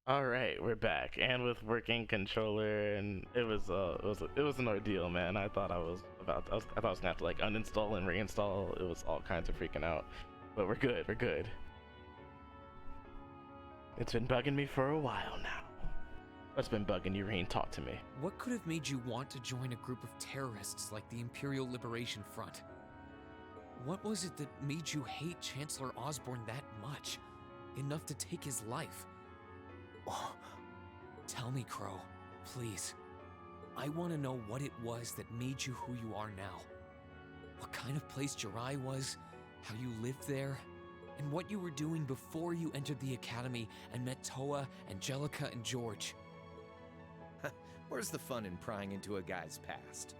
All right, we're back, and with working controller, and it was an ordeal, man. I thought I was gonna have to like uninstall and reinstall. It was all kinds of freaking out, but we're good. We're good. It's been bugging me for a while now. What's been bugging you, Rain? Talk to me. What could have made you want to join a group of terrorists like the Imperial Liberation Front? What was it that made you hate Chancellor Osborne that much? Enough to take his life? Oh, tell me, Crow, please. I want to know what it was that made you who you are now. What kind of place Jirai was, how you lived there, and what you were doing before you entered the academy and met Toa, Angelica, and George. Where's the fun in prying into a guy's past?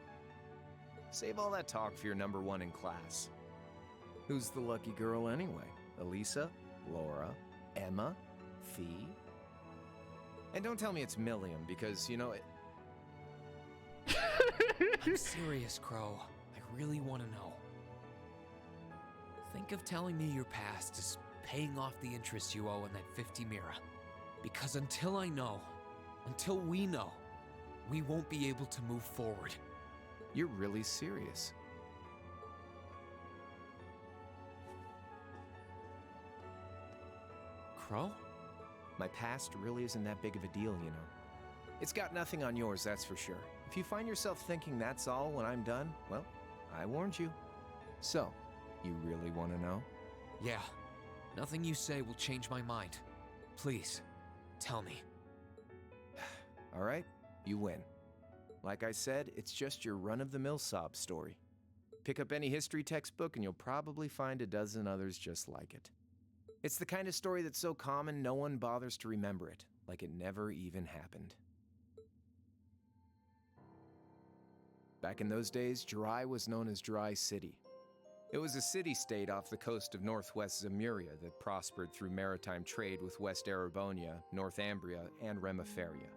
Save all that talk for your number one in class. Who's the lucky girl anyway? Elisa? Laura? Emma? Fee? And don't tell me it's Milliam, because, you know, I'm serious, Crow. I really want to know. Think of telling me your past as paying off the interest you owe on that 50 Mira. Because until I know, until we know, we won't be able to move forward. You're really serious. Crow? My past really isn't that big of a deal, you know. It's got nothing on yours, that's for sure. If you find yourself thinking that's all when I'm done, well, I warned you. So, you really want to know? Yeah. Nothing you say will change my mind. Please, tell me. All right, you win. Like I said, it's just your run-of-the-mill sob story. Pick up any history textbook and you'll probably find a dozen others just like it. It's the kind of story that's so common no one bothers to remember it, like it never even happened. Back in those days, Jirai was known as Jirai City. It was a city-state off the coast of northwest Zemuria that prospered through maritime trade with West Erebonia, Northumbria, and Remiferia.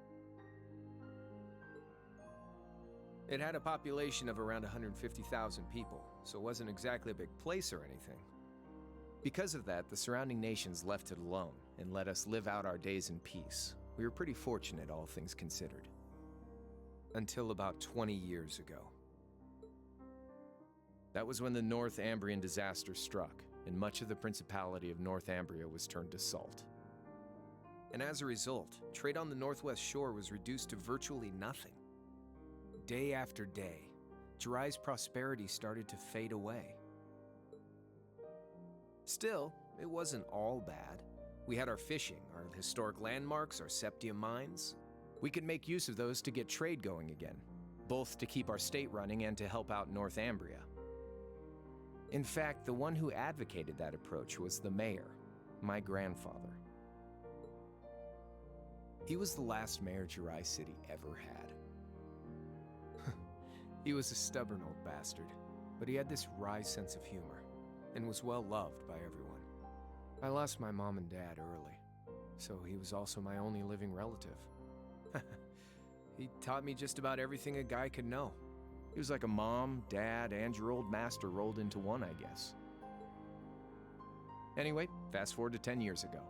It had a population of around 150,000 people, so it wasn't exactly a big place or anything. Because of that, the surrounding nations left it alone and let us live out our days in peace. We were pretty fortunate, all things considered. Until about 20 years ago. That was when the Northumbrian disaster struck, and much of the Principality of Northumbria was turned to salt. And as a result, trade on the northwest shore was reduced to virtually nothing. Day after day, Jirai's prosperity started to fade away. Still, it wasn't all bad. We had our fishing, our historic landmarks, our septium mines. We could make use of those to get trade going again, both to keep our state running and to help out Northumbria. In fact, the one who advocated that approach was the mayor, my grandfather. He was the last mayor Jirai City ever had. He was a stubborn old bastard, but he had this wry sense of humor and was well loved by everyone. I lost my mom and dad early, so he was also my only living relative. He taught me just about everything a guy could know. He was like a mom, dad, and your old master rolled into one, I guess. Anyway, fast forward to 10 years ago.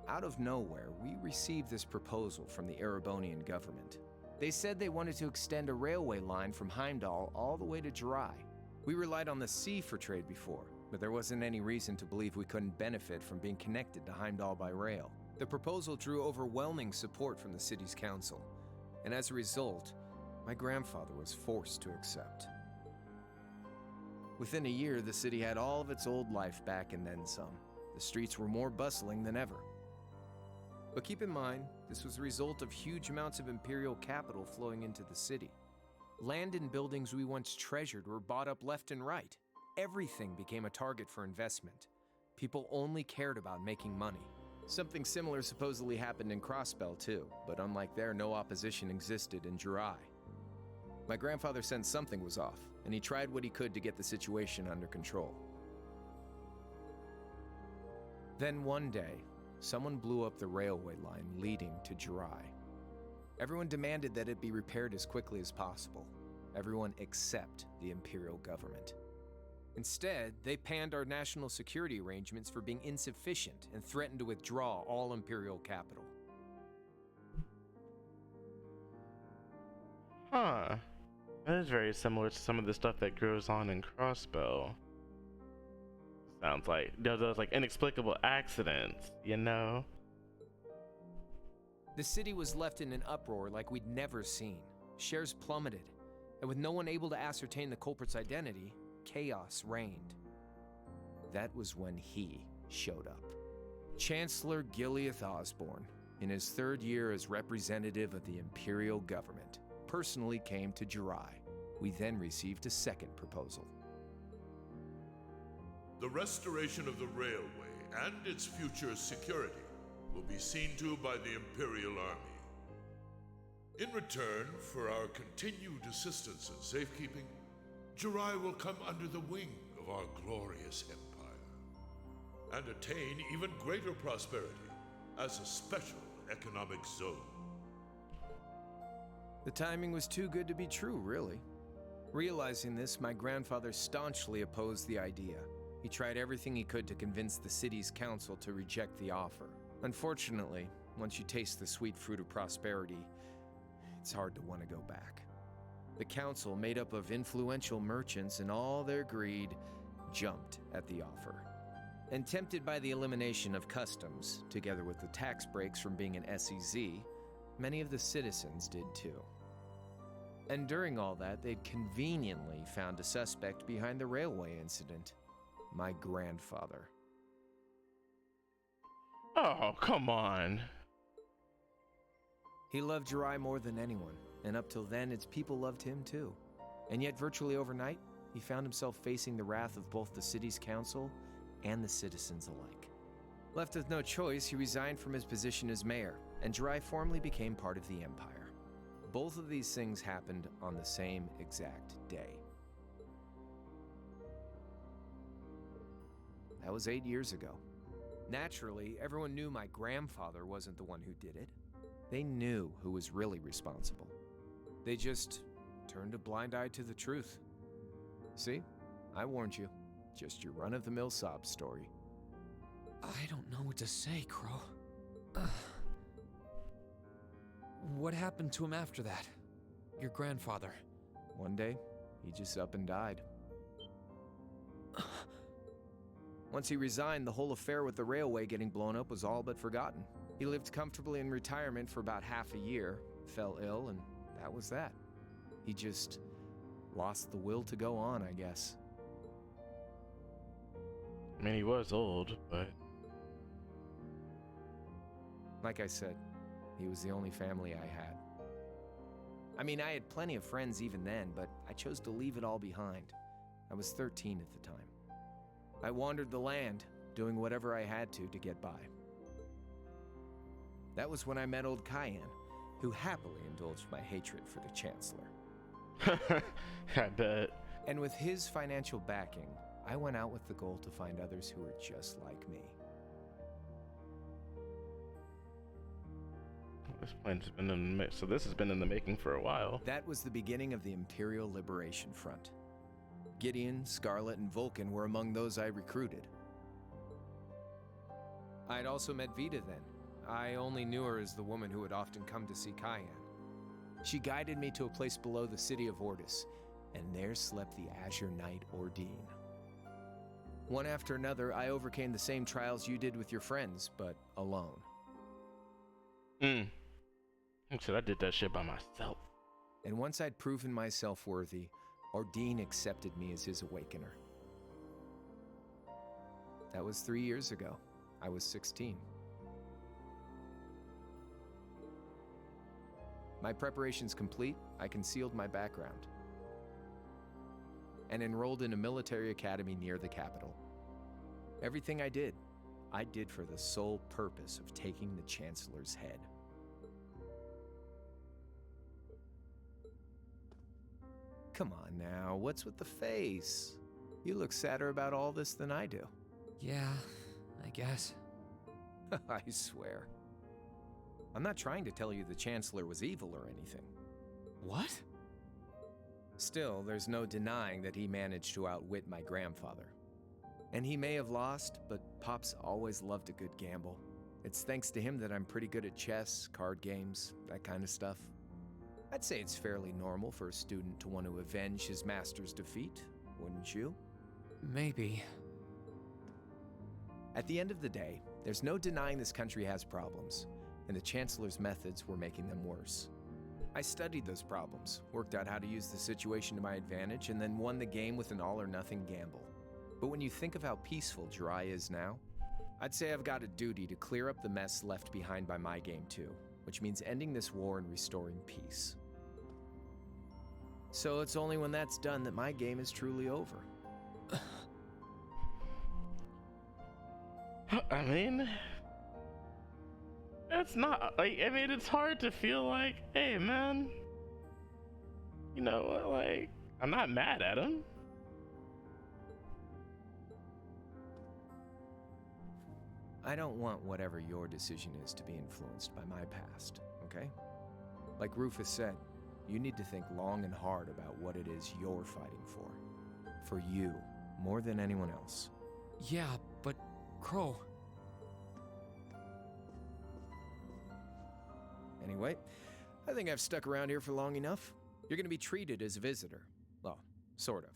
Out of nowhere, we received this proposal from the Erebonian government. They said they wanted to extend a railway line from Heimdall all the way to Jirai. We relied on the sea for trade before, but there wasn't any reason to believe we couldn't benefit from being connected to Heimdall by rail. The proposal drew overwhelming support from the city's council, and as a result, my grandfather was forced to accept. Within a year, the city had all of its old life back and then some. The streets were more bustling than ever. But keep in mind, this was a result of huge amounts of imperial capital flowing into the city. Land and buildings we once treasured were bought up left and right. Everything became a target for investment. People only cared about making money. Something similar supposedly happened in Crossbell too, but unlike there, no opposition existed in Jirai. My grandfather sensed something was off, and he tried what he could to get the situation under control. Then one day, someone blew up the railway line leading to Jirai. Everyone demanded that it be repaired as quickly as possible. Everyone except the imperial government. Instead, they panned our national security arrangements for being insufficient and threatened to withdraw all imperial capital. Huh. That is very similar to some of the stuff that grows on in Crossbow. Sounds like those like inexplicable accidents, you know? The city was left in an uproar like we'd never seen. Shares plummeted, and with no one able to ascertain the culprit's identity, chaos reigned. That was when he showed up. Chancellor Gileath Osborne, in his third year as representative of the Imperial government, personally came to Jirai. We then received a second proposal. The restoration of the railway and its future security will be seen to by the Imperial Army. In return for our continued assistance in safekeeping, Jirai will come under the wing of our glorious empire and attain even greater prosperity as a special economic zone. The timing was too good to be true, really. Realizing this, my grandfather staunchly opposed the idea. He tried everything he could to convince the city's council to reject the offer. Unfortunately, once you taste the sweet fruit of prosperity, it's hard to want to go back. The council, made up of influential merchants and all their greed, jumped at the offer. And tempted by the elimination of customs, together with the tax breaks from being an SEZ, many of the citizens did too. And during all that, they'd conveniently found a suspect behind the railway incident. My grandfather. Oh, come on. He loved Jirai more than anyone, and up till then, its people loved him too. And yet, virtually overnight, he found himself facing the wrath of both the city's council and the citizens alike. Left with no choice, he resigned from his position as mayor, and Jirai formally became part of the Empire. Both of these things happened on the same exact day. That was 8 years ago. Naturally, everyone knew my grandfather wasn't the one who did it. They knew who was really responsible. They just turned a blind eye to the truth. See? I warned you. Just your run-of-the-mill sob story. I don't know what to say, Crow. What happened to him after that? Your grandfather. One day, he just up and died. Once he resigned, the whole affair with the railway getting blown up was all but forgotten. He lived comfortably in retirement for about half a year, fell ill, and that was that. He just lost the will to go on, I guess. I mean, he was old, but... Like I said, he was the only family I had. I mean, I had plenty of friends even then, but I chose to leave it all behind. I was 13 at the time. I wandered the land, doing whatever I had to get by. That was when I met old Cayenne, who happily indulged my hatred for the Chancellor. I bet. And with his financial backing, I went out with the goal to find others who were just like me. This plan's been in the so this has been in the making for a while. That was the beginning of the Imperial Liberation Front. Gideon, Scarlet, and Vulcan were among those I recruited. I'd also met Vita then. I only knew her as the woman who would often come to see Cayenne. She guided me to a place below the city of Ordis, and there slept the Azure Knight Ordine. One after another, I overcame the same trials you did with your friends, but alone. So I did that shit by myself. And once I'd proven myself worthy, Ordine accepted me as his awakener. That was 3 years ago. I was 16. My preparations complete, I concealed my background and enrolled in a military academy near the capital. Everything I did for the sole purpose of taking the Chancellor's head. Come on now, what's with the face? You look sadder about all this than I do. Yeah, I guess. I swear. I'm not trying to tell you the Chancellor was evil or anything. What? Still, there's no denying that he managed to outwit my grandfather. And he may have lost, but Pop's always loved a good gamble. It's thanks to him that I'm pretty good at chess, card games, that kind of stuff. I'd say it's fairly normal for a student to want to avenge his master's defeat, wouldn't you? Maybe. At the end of the day, there's no denying this country has problems, and the Chancellor's methods were making them worse. I studied those problems, worked out how to use the situation to my advantage, and then won the game with an all-or-nothing gamble. But when you think of how peaceful Jirai is now, I'd say I've got a duty to clear up the mess left behind by my game too, which means ending this war and restoring peace. So it's only when that's done that my game is truly over. I mean, it's not like, I mean, it's hard to feel like, hey man, you know what, like, I'm not mad at him. I don't want whatever your decision is to be influenced by my past, okay? Like Rufus said, you need to think long and hard about what it is you're fighting for. For you, more than anyone else. Yeah, but Crow. Anyway, I think I've stuck around here for long enough. You're gonna be treated as a visitor. Well, sort of.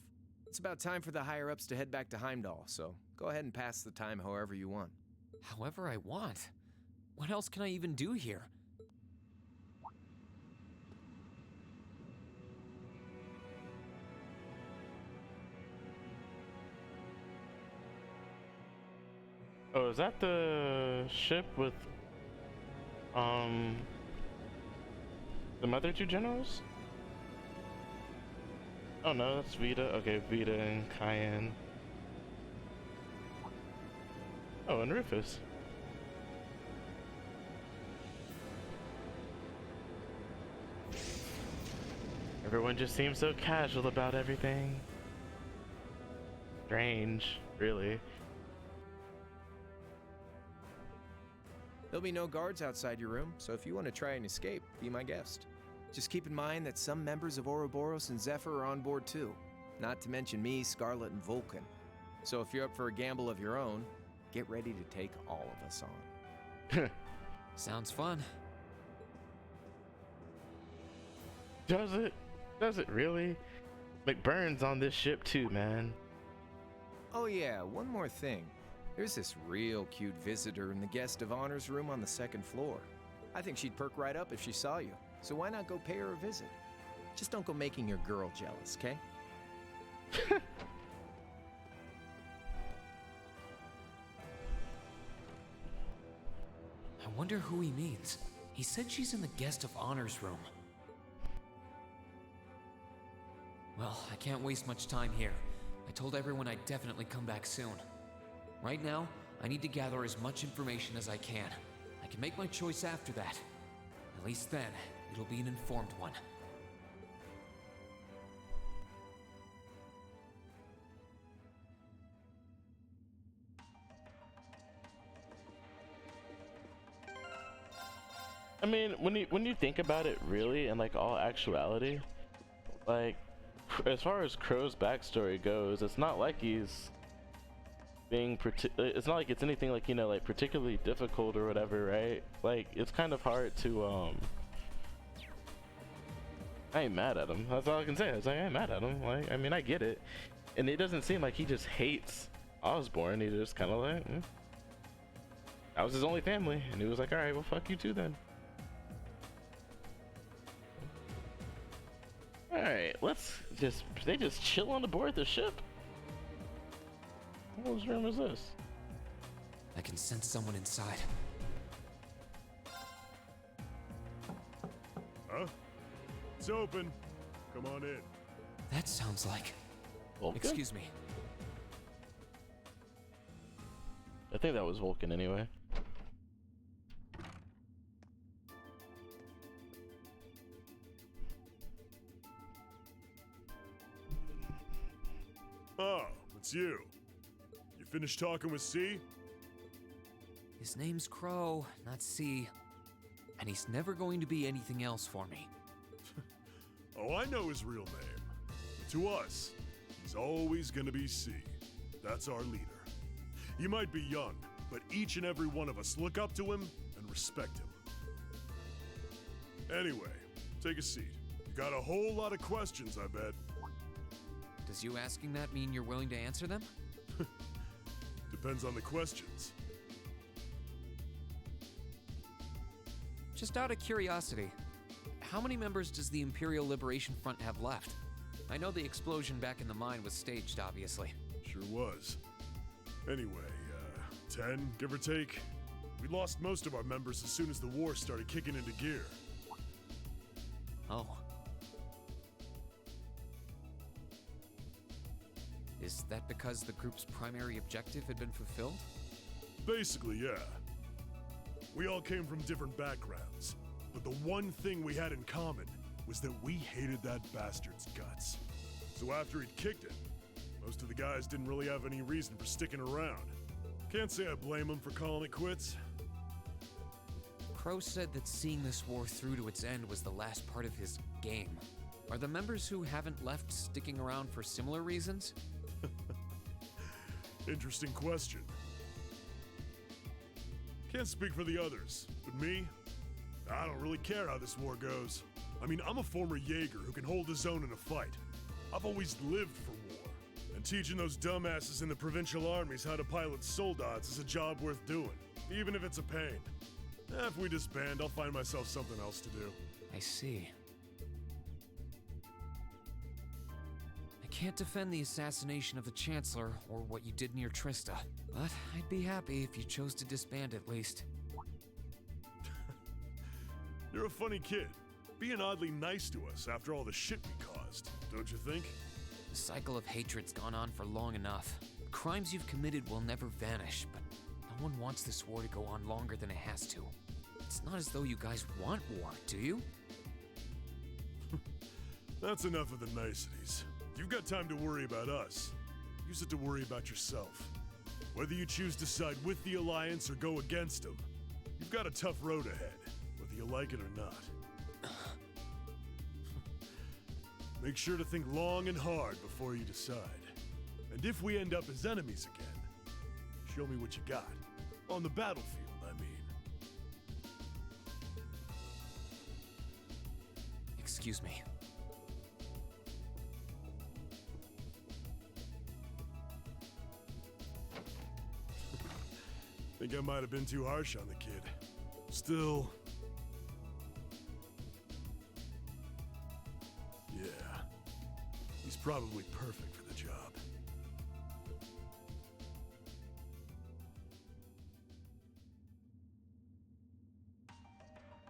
It's about time for the higher-ups to head back to Heimdall, so go ahead and pass the time however you want. However I want. What else can I even do here? Oh, is that the ship with, the other two generals? Oh no, that's Vita. Okay, Vita and Cayenne. Oh, and Rufus. Everyone just seems so casual about everything. Strange, really. There'll be no guards outside your room, so if you want to try and escape, be my guest. Just keep in mind that some members of Ouroboros and Zephyr are on board too. Not to mention me, Scarlet, and Vulcan. So if you're up for a gamble of your own, get ready to take all of us on. Sounds fun. Does it? Does it really? McBurn's on this ship too, man. Oh yeah, one more thing. There's this real cute visitor in the guest of honor's room on the second floor. I think she'd perk right up if she saw you, so why not go pay her a visit? Just don't go making your girl jealous, okay? I wonder who he means. He said she's in the guest of honor's room. Well, I can't waste much time here. I told everyone I'd definitely come back soon. Right now, I need to gather as much information as I can. I can make my choice after that. At least then, it'll be an informed one. I mean, when you think about it, really, in like all actuality, like as far as Crow's backstory goes, it's not like he's being it's not like it's anything like, you know, like particularly difficult or whatever, right? Like it's kind of hard to I ain't mad at him. That's all I can say. It's like I ain't mad at him. Like, I mean, I get it, and it doesn't seem like he just hates Osborn. He just kind of like that was his only family, and he was like, all right, well, fuck you too then. All right, they just chill on the board the ship. Whose room is this? I can sense someone inside. Huh? It's open. Come on in. That sounds like... Vulcan? Excuse me. I think that was Vulcan anyway. Oh, it's you. You finished talking with C? His name's Crow, not C. And he's never going to be anything else for me. Oh, I know his real name. To us, he's always gonna be C. That's our leader. You might be young, but each and every one of us look up to him and respect him. Anyway, take a seat. got a whole lot of questions, I bet. Does you asking that mean you're willing to answer them? Depends on the questions. Just out of curiosity, how many members does the Imperial Liberation Front have left? I know the explosion back in the mine was staged, obviously. Sure was. Anyway, 10, give or take. We lost most of our members as soon as the war started kicking into gear. Oh. Is that because the group's primary objective had been fulfilled? Basically, yeah. We all came from different backgrounds, but the one thing we had in common was that we hated that bastard's guts. So after he'd kicked it, most of the guys didn't really have any reason for sticking around. Can't say I blame him for calling it quits. Crow said that seeing this war through to its end was the last part of his game. Are the members who haven't left sticking around for similar reasons? Interesting question. Can't speak for the others, but me? I don't really care how this war goes. I mean, I'm a former Jaeger who can hold his own in a fight. I've always lived for war, and teaching those dumbasses in the provincial armies how to pilot soldats is a job worth doing, even if it's a pain. If we disband, I'll find myself something else to do. I see. I can't defend the assassination of the Chancellor or what you did near Trista, but I'd be happy if you chose to disband at least. You're a funny kid, being oddly nice to us after all the shit we caused, don't you think? The cycle of hatred's gone on for long enough. The crimes you've committed will never vanish, but no one wants this war to go on longer than it has to. It's not as though you guys want war, do you? That's enough of the niceties. You've got time to worry about us. Use it to worry about yourself. Whether you choose to side with the Alliance or go against them, you've got a tough road ahead, whether you like it or not. Make sure to think long and hard before you decide. And if we end up as enemies again, show me what you got. On the battlefield, I mean. Excuse me. Think I might have been too harsh on the kid. Still... yeah. He's probably perfect for the job.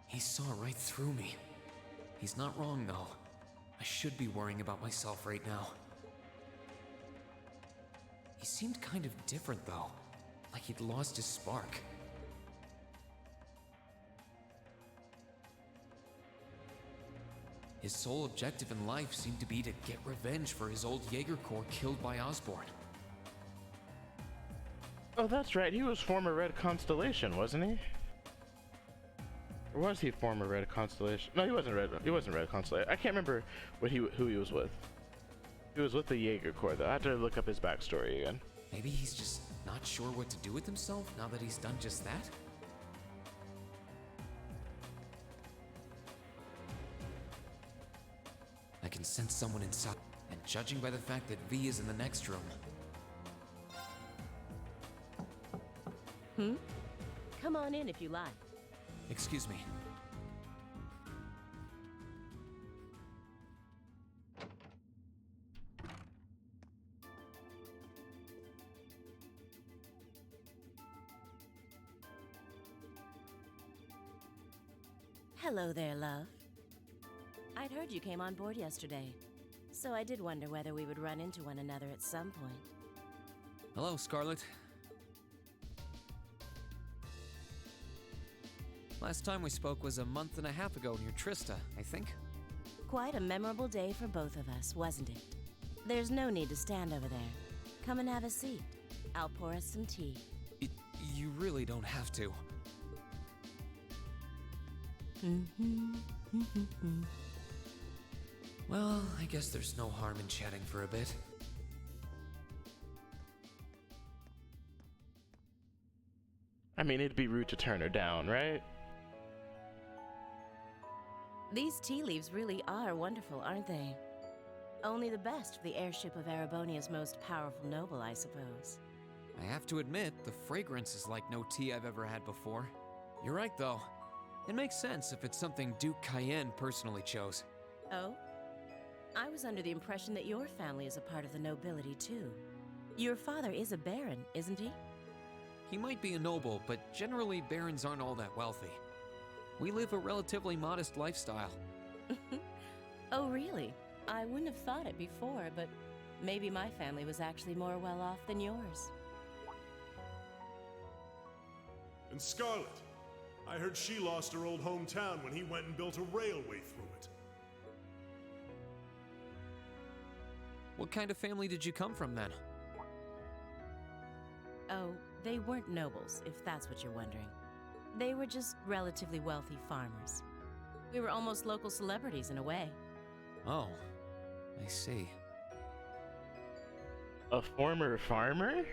He saw right through me. He's not wrong, though. I should be worrying about myself right now. He seemed kind of different, though. Like he'd lost his spark. His sole objective in life seemed to be to get revenge for his old Jaeger Corps killed by Osborn. Oh, that's right. He was former Red Constellation, wasn't he? Or was he former Red Constellation? No, he wasn't Red. He wasn't Red Constellation. I can't remember who he was with. He was with the Jaeger Corps, though. I have to look up his backstory again. Maybe he's just not sure what to do with himself now that he's done just that? I can sense someone inside, and judging by the fact that V is in the next room... Come on in if you like. Excuse me. Hello there, love. I'd heard you came on board yesterday, so I did wonder whether we would run into one another at some point. Hello, Scarlet. Last time we spoke was a month and a half ago near Trista, I think. Quite a memorable day for both of us, wasn't it? There's no need to stand over there. Come and have a seat. I'll pour us some tea. You really don't have to. Well, I guess there's no harm in chatting for a bit. I mean, it'd be rude to turn her down, right? These tea leaves really are wonderful, aren't they? Only the best for the airship of Erebonia's most powerful noble, I suppose. I have to admit, the fragrance is like no tea I've ever had before. You're right, though. It makes sense if it's something Duke Cayenne personally chose. Oh? I was under the impression that your family is a part of the nobility, too. Your father is a baron, isn't he? He might be a noble, but generally barons aren't all that wealthy. We live a relatively modest lifestyle. Oh, really? I wouldn't have thought it before, but maybe my family was actually more well off than yours. And Scarlet, I heard she lost her old hometown when he went and built a railway through it. What kind of family did you come from then? Oh, they weren't nobles, if that's what you're wondering. They were just relatively wealthy farmers. We were almost local celebrities in a way. Oh, I see. A former farmer?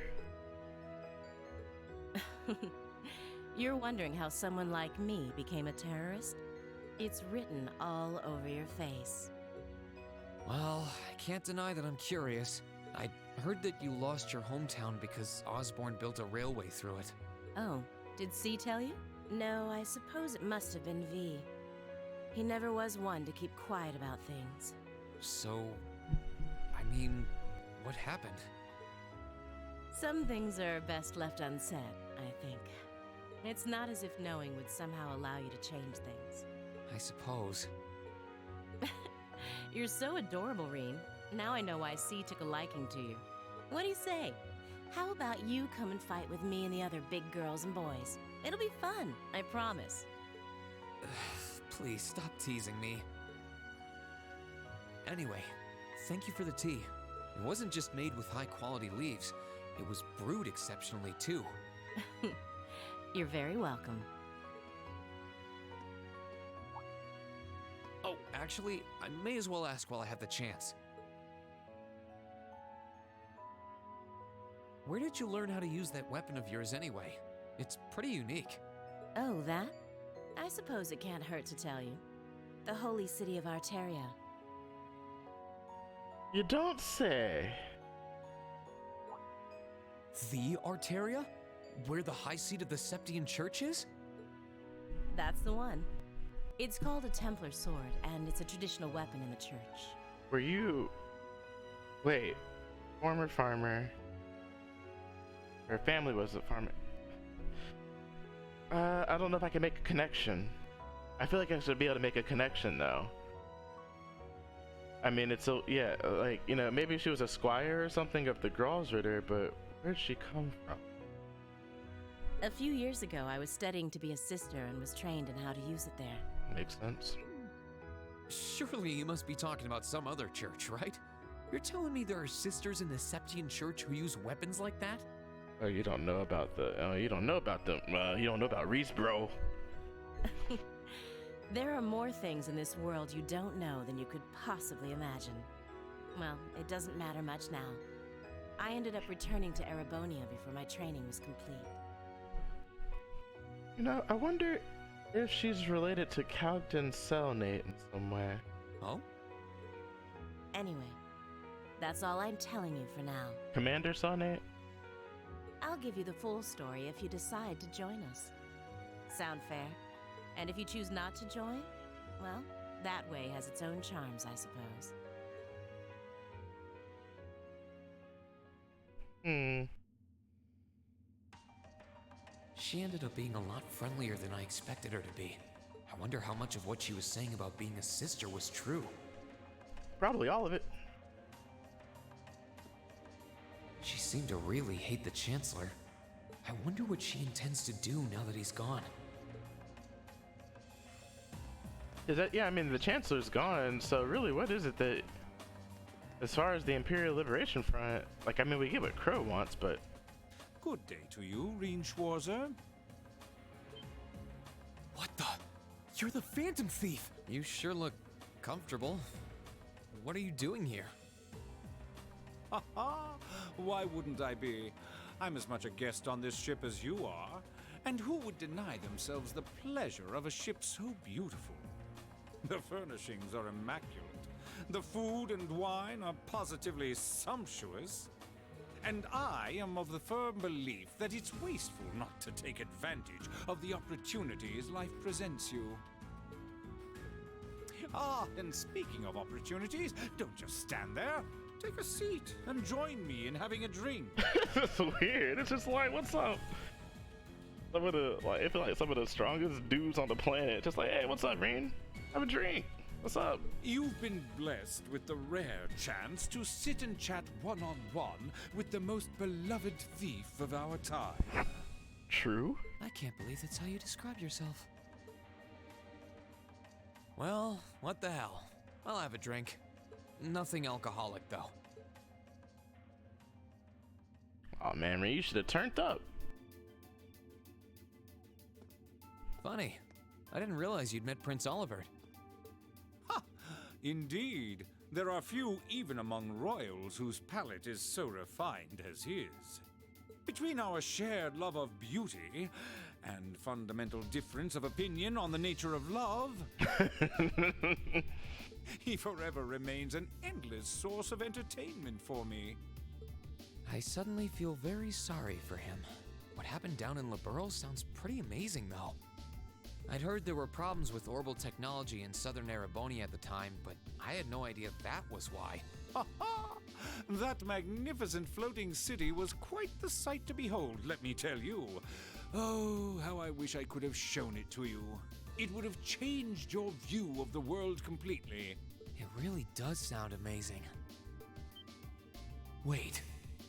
You're wondering how someone like me became a terrorist? It's written all over your face. Well, I can't deny that I'm curious. I heard that you lost your hometown because Osborn built a railway through it. Oh, did C tell you? No, I suppose it must have been V. He never was one to keep quiet about things. So, I mean, what happened? Some things are best left unsaid, I think. It's not as if knowing would somehow allow you to change things. I suppose. You're so adorable, Reen. Now I know why C took a liking to you. What do you say? How about you come and fight with me and the other big girls and boys? It'll be fun, I promise. Please stop teasing me. Anyway, thank you for the tea. It wasn't just made with high quality leaves, it was brewed exceptionally too. You're very welcome. Oh, actually, I may as well ask while I have the chance. Where did you learn how to use that weapon of yours anyway? It's pretty unique. Oh, that? I suppose it can't hurt to tell you. The holy city of Arteria. You don't say. The Arteria? Where the high seat of the Septian Church is? That's the one. It's called a Templar sword, and it's a traditional weapon in the church. Were you... Wait. Former farmer. Her family was a farmer. I don't know if I can make a connection. I feel like I should be able to make a connection, though. I mean, it's so... Yeah, like, you know, maybe she was a squire or something of the Gralsritter, but where'd she come from? A few years ago, I was studying to be a sister and was trained in how to use it there. Makes sense. Surely you must be talking about some other church, right? You're telling me there are sisters in the Septian Church who use weapons like that? Oh, you don't know about the... you don't know about the... you don't know about Reese, bro. There are more things in this world you don't know than you could possibly imagine. Well, it doesn't matter much now. I ended up returning to Erebonia before my training was complete. You know, I wonder if she's related to Captain Selnate in some way. Oh? Anyway, that's all I'm telling you for now. Commander Selnate? I'll give you the full story if you decide to join us. Sound fair? And if you choose not to join, well, that way has its own charms, I suppose. She ended up being a lot friendlier than I expected her to be. I wonder how much of what she was saying about being a sister was true. Probably all of it. She seemed to really hate the Chancellor. I wonder what she intends to do now that he's gone. Is that... Yeah, I mean, the Chancellor's gone, so really, what is it that... As far as the Imperial Liberation Front, like, I mean, we get what Crow wants, but... Good day to you, Reen Schwarzer. What the? You're the Phantom Thief! You sure look comfortable. What are you doing here? Ha ha! Why wouldn't I be? I'm as much a guest on this ship as you are. And who would deny themselves the pleasure of a ship so beautiful? The furnishings are immaculate. The food and wine are positively sumptuous. And I am of the firm belief that it's wasteful not to take advantage of the opportunities life presents you. Ah, and speaking of opportunities, don't just stand there. Take a seat and join me in having a drink. It's weird. It's just like, what's up? Some of the, like, I feel like some of the strongest dudes on the planet. Just like, hey, what's up, Rain? Have a drink. What's up? You've been blessed with the rare chance to sit and chat one-on-one with the most beloved thief of our time. True. I can't believe that's how you describe yourself. Well, what the hell? I'll have a drink. Nothing alcoholic, though. Oh man, Rain, you should have turned up. Funny. I didn't realize you'd met Prince Olivert. Ha! Indeed, there are few even among royals whose palate is so refined as his. Between our shared love of beauty and fundamental difference of opinion on the nature of love, he forever remains an endless source of entertainment for me. I suddenly feel very sorry for him. What happened down in Liberl sounds pretty amazing, though. I'd heard there were problems with orbital technology in southern Erebonia at the time, but I had no idea that was why. Ha ha! That magnificent floating city was quite the sight to behold, let me tell you. Oh, how I wish I could have shown it to you. It would have changed your view of the world completely. It really does sound amazing. Wait,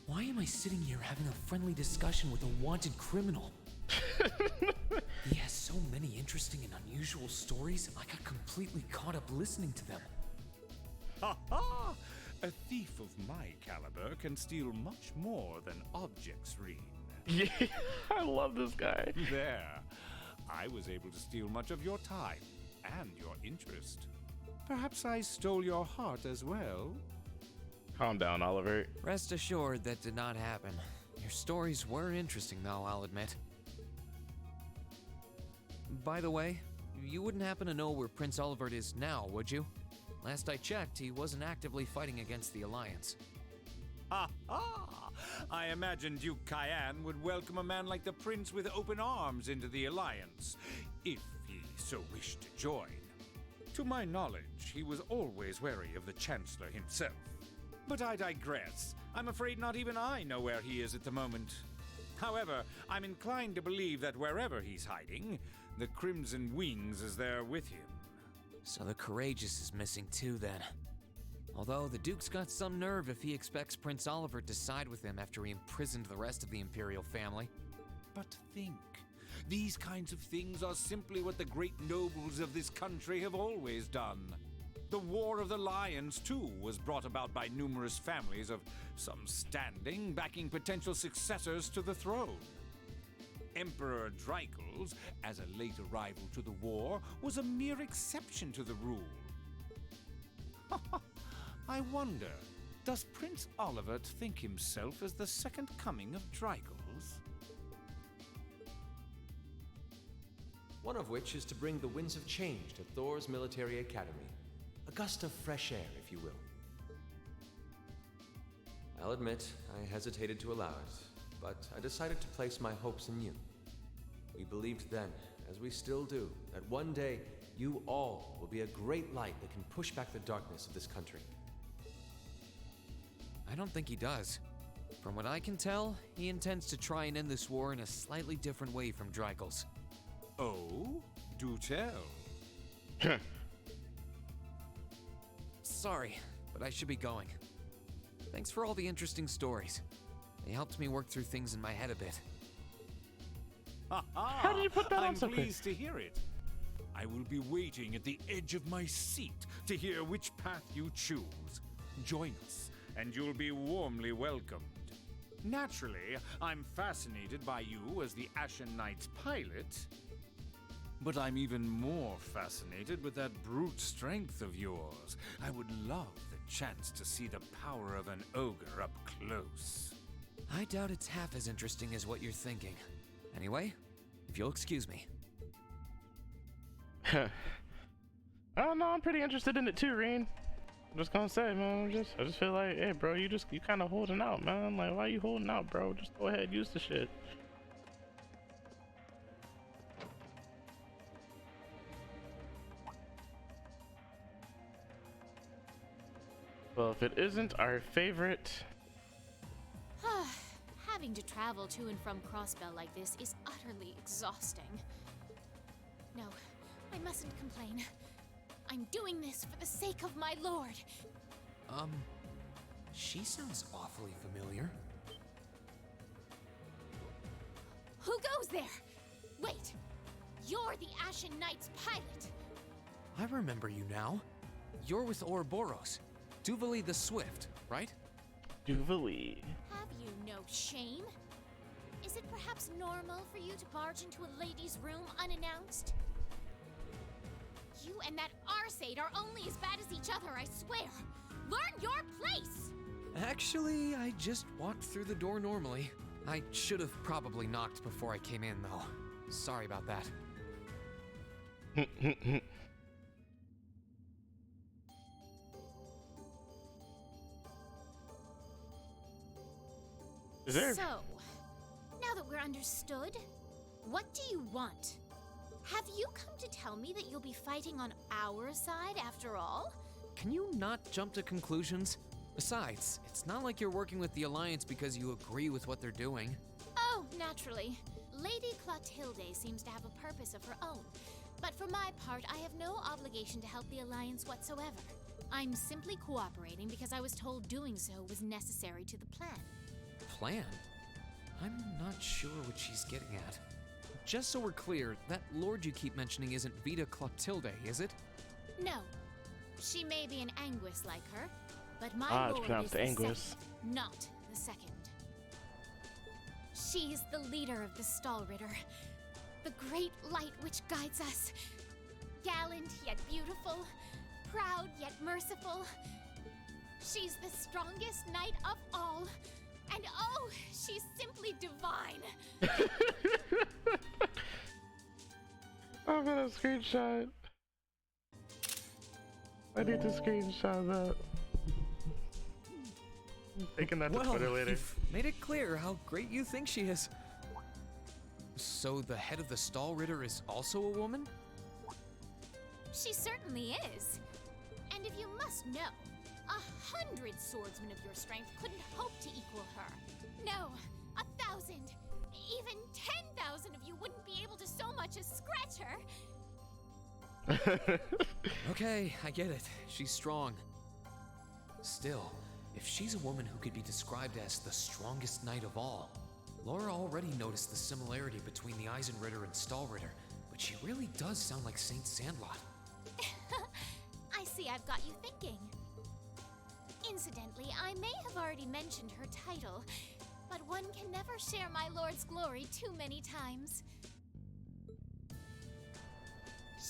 why am I sitting here having a friendly discussion with a wanted criminal? He has so many interesting and unusual stories, I got completely caught up listening to them. Ha ha! A thief of my caliber can steal much more than objects, Reen. Yeah, I love this guy. There. I was able to steal much of your time and your interest. Perhaps I stole your heart as well? Calm down, Oliver. Rest assured that did not happen. Your stories were interesting, though, I'll admit. By the way, you wouldn't happen to know where Prince Olivert is now, would you? Last I checked, he wasn't actively fighting against the Alliance. Ha ha! I imagined Duke Cayenne would welcome a man like the Prince with open arms into the Alliance, if he so wished to join. To my knowledge, he was always wary of the Chancellor himself. But I digress. I'm afraid not even I know where he is at the moment. However, I'm inclined to believe that wherever he's hiding, the Crimson Wings is there with him. So the Courageous is missing too, then. Although the Duke's got some nerve if he expects Prince Olivert to side with him after he imprisoned the rest of the Imperial family. But think, these kinds of things are simply what the great nobles of this country have always done. The War of the Lions, too, was brought about by numerous families of some standing backing potential successors to the throne. Emperor Dreichels, as a late arrival to the war, was a mere exception to the rule. I wonder, does Prince Olivert think himself as the second coming of Dreichels? One of which is to bring the winds of change to Thor's military academy. A gust of fresh air, if you will. I'll admit, I hesitated to allow it, but I decided to place my hopes in you. We believed then, as we still do, that one day you all will be a great light that can push back the darkness of this country. I don't think he does. From what I can tell, he intends to try and end this war in a slightly different way from Dreichels. Oh? Do tell. Sorry, but I should be going. Thanks for all the interesting stories. They helped me work through things in my head a bit. How did you put that on I'm so quick? pleased to hear it. I will be waiting at the edge of my seat to hear which path you choose. Join us, and you'll be warmly welcomed. Naturally, I'm fascinated by you as the Ashen Knight's pilot, but I'm even more fascinated with that brute strength of yours. I would love the chance to see the power of an ogre up close. I doubt it's half as interesting as what you're thinking. Anyway, if you'll excuse me. I don't know. I'm pretty interested in it too, Reen. I'm just gonna say, man. I just feel like, hey, bro, you kind of holding out, man. Like, why you holding out, bro? Just go ahead, use the shit. Well, if it isn't our favorite. Having to travel to and from Crossbell like this is utterly exhausting. No, I mustn't complain. I'm doing this for the sake of my lord. She sounds awfully familiar. Who goes there? Wait, you're the Ashen Knight's pilot. I remember you now. You're with Ouroboros. Duvali the Swift, right? Duvali. Have you no shame? Is it perhaps normal for you to barge into a lady's room unannounced? You and that Arseid are only as bad as each other, I swear. Learn your place! Actually, I just walked through the door normally. I should have probably knocked before I came in, though. Sorry about that. So, now that we're understood, what do you want? Have you come to tell me that you'll be fighting on our side after all? Can you not jump to conclusions? Besides, it's not like you're working with the Alliance because you agree with what they're doing. Oh, naturally. Lady Clotilde seems to have a purpose of her own. But for my part, I have no obligation to help the Alliance whatsoever. I'm simply cooperating because I was told doing so was necessary to the plan. Plan? I'm not sure what she's getting at. Just so we're clear, that lord you keep mentioning isn't Vita Clotilde, is it? No. She may be an Anguis like her, but my it's lord pronounced is the Anguis. second, not the second. She's the leader of the Stahlritter, the great light which guides us. Gallant yet beautiful, proud yet merciful. She's the strongest knight of all. And oh, she's simply divine. I'm gonna screenshot. I need to screenshot that. I'm taking that to Twitter later. You've made it clear how great you think she is. So the head of the Stahlritter is also a woman? She certainly is. And if you must know, 100 swordsmen of your strength couldn't hope to equal her. No, 1,000, even 10,000 of you wouldn't be able to so much as scratch her. Okay, I get it. She's strong. Still, if she's a woman who could be described as the strongest knight of all, Laura already noticed the similarity between the Eisenritter and Stahlritter, but she really does sound like Saint Sandlot. I see I've got you thinking. Incidentally, I may have already mentioned her title, but one can never share my lord's glory too many times.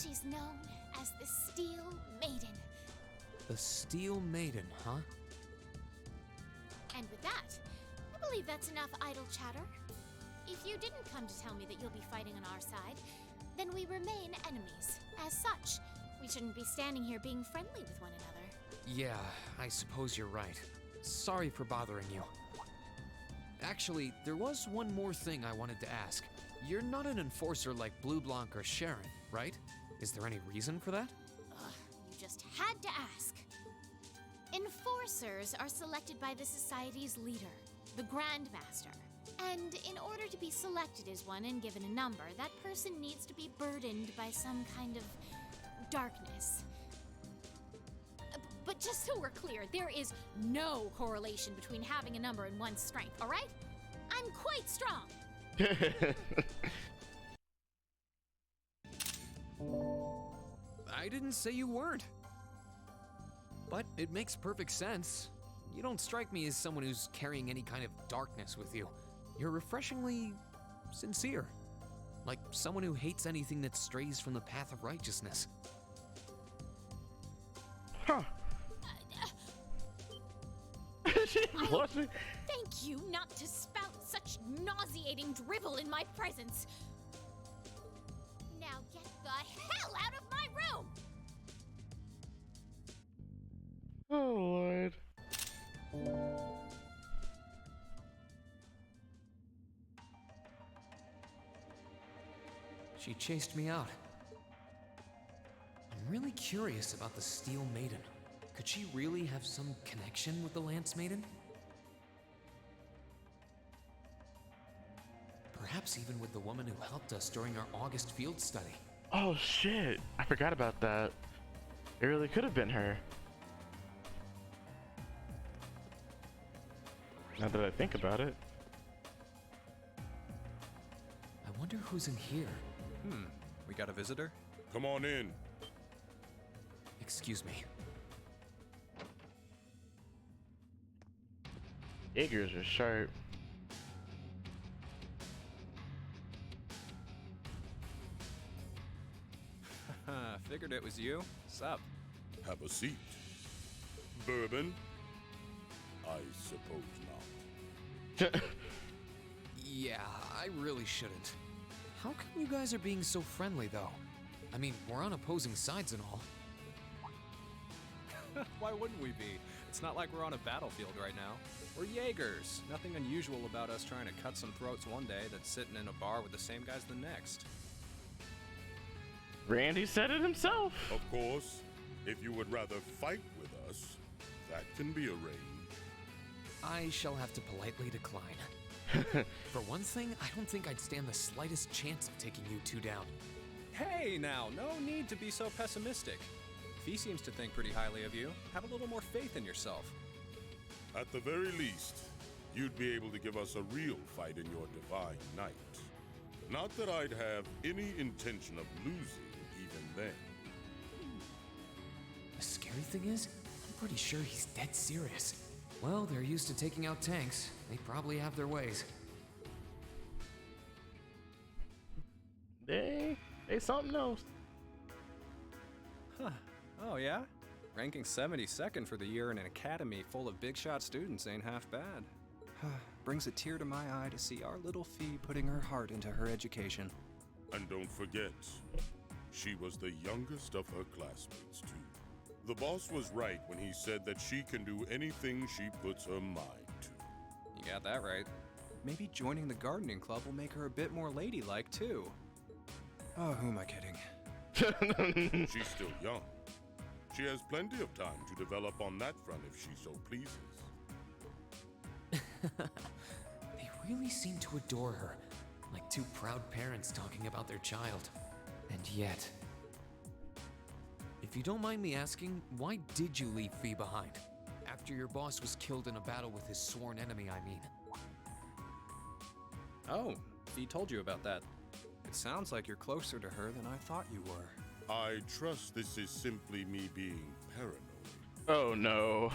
She's known as the Steel Maiden. The Steel Maiden, huh? And with that, I believe that's enough idle chatter. If you didn't come to tell me that you'll be fighting on our side, then we remain enemies. As such, we shouldn't be standing here being friendly with one another. Yeah, I suppose you're right. Sorry for bothering you. Actually, there was one more thing I wanted to ask. You're not an enforcer like Blue Blanc or Sharon, right? Is there any reason for that? You just had to ask. Enforcers are selected by the Society's leader, the Grandmaster. And in order to be selected as one and given a number, that person needs to be burdened by some kind of darkness. But just so we're clear, there is no correlation between having a number and one's strength, all right? I'm quite strong. I didn't say you weren't. But it makes perfect sense. You don't strike me as someone who's carrying any kind of darkness with you. You're refreshingly sincere. Like someone who hates anything that strays from the path of righteousness. Huh. Thank you not to spout such nauseating drivel in my presence. Now get the hell out of my room! She chased me out. I'm really curious about the Steel Maiden. Could she really have some connection with the Lance Maiden? Perhaps even with the woman who helped us during our August field study. Oh shit, I forgot about that. It really could have been her. Now that I think about it. I wonder who's in here. We got a visitor? Come on in. Excuse me. Jaegers are sharp. Figured it was you. Sup? Have a seat. Bourbon? I suppose not. Yeah, I really shouldn't. How come you guys are being so friendly, though? I mean, we're on opposing sides and all. Why wouldn't we be? It's not like we're on a battlefield right now. We're Jaegers. Nothing unusual about us trying to cut some throats one day than sitting in a bar with the same guys the next. Randy said it himself. Of course, if you would rather fight with us, that can be arranged. I shall have to politely decline. For one thing, I don't think I'd stand the slightest chance of taking you two down. Hey now, no need to be so pessimistic. If he seems to think pretty highly of you, have a little more faith in yourself. At the very least, you'd be able to give us a real fight in your divine night. Not that I'd have any intention of losing even then. The scary thing is, I'm pretty sure he's dead serious. Well, they're used to taking out tanks. They probably have their ways. They something else. Huh. Oh yeah? Ranking 72nd for the year in an academy full of big shot students ain't half bad. Brings a tear to my eye to see our little Fee putting her heart into her education. And don't forget, she was the youngest of her classmates, too. The boss was right when he said that she can do anything she puts her mind to. You got that right. Maybe joining the gardening club will make her a bit more ladylike, too. Oh, who am I kidding? She's still young. She has plenty of time to develop on that front if she so pleases. They really seem to adore her, like two proud parents talking about their child. And yet... If you don't mind me asking, why did you leave Fee behind? After your boss was killed in a battle with his sworn enemy, I mean. Oh, Fee told you about that. It sounds like you're closer to her than I thought you were. I trust this is simply me being paranoid. Oh no.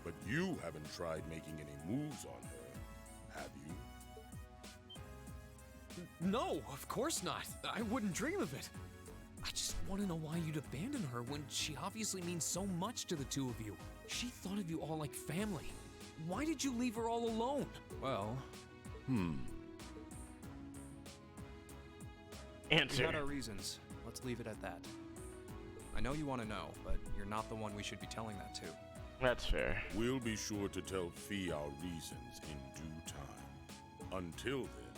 But you haven't tried making any moves on her, have you? No, of course not. I wouldn't dream of it. I just want to know why you'd abandon her when she obviously means so much to the two of you. She thought of you all like family. Why did you leave her all alone? Well, we Answer. had our reasons. Let's leave it at that. I know you want to know, but you're not the one we should be telling that to. That's fair. We'll be sure to tell Fee our reasons in due time. Until then,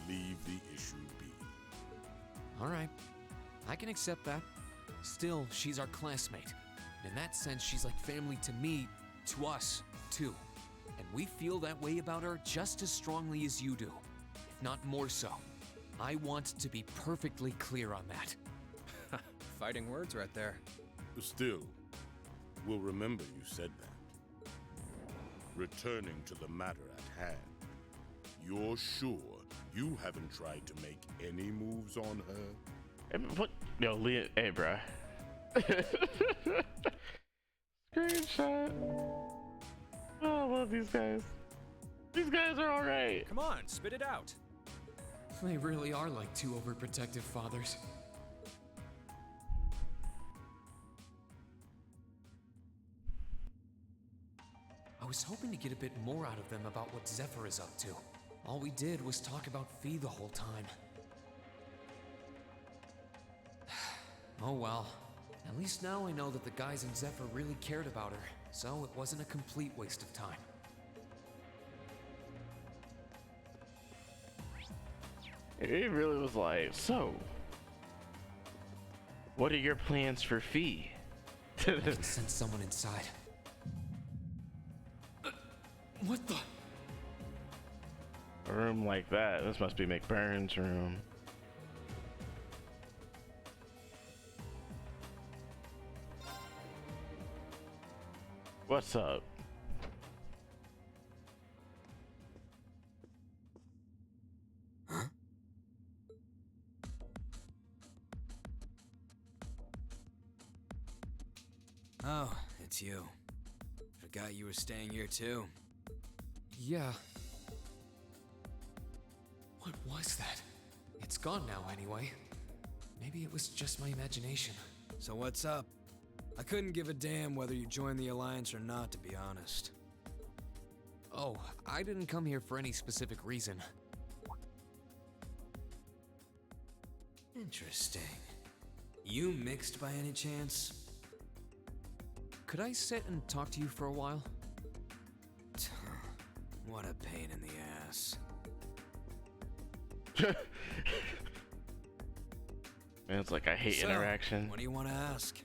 leave the issue be. All right, I can accept that. Still, she's our classmate. In that sense, she's like family to me, to us, too. And we feel that way about her just as strongly as you do, if not more so. I want to be perfectly clear on that. Fighting words right there. Still, we'll remember you said that. Returning to the matter at hand, you're sure you haven't tried to make any moves on her? What? Yo, Leah. Hey, bruh. Screenshot. Oh, I love these guys. These guys are alright. Come on, spit it out. They really are like two overprotective fathers. I was hoping to get a bit more out of them about what Zephyr is up to. All we did was talk about Fee the whole time. Oh well. At least now I know that the guys in Zephyr really cared about her, so it wasn't a complete waste of time. He really was like, so, what are your plans for Fee? I can sense someone inside. What the? A room like that. This must be McBurn's room. What's up? Huh? Oh, it's you. Forgot you were staying here too. Yeah. What was that? It's gone now anyway. Maybe it was just my imagination. So what's up? I couldn't give a damn whether you joined the Alliance or not, to be honest. Oh, I didn't come here for any specific reason. Interesting. You mixed by any chance? Could I sit and talk to you for a while? What a pain in the ass. Man, it's like I hate So, interaction. What do you want to ask?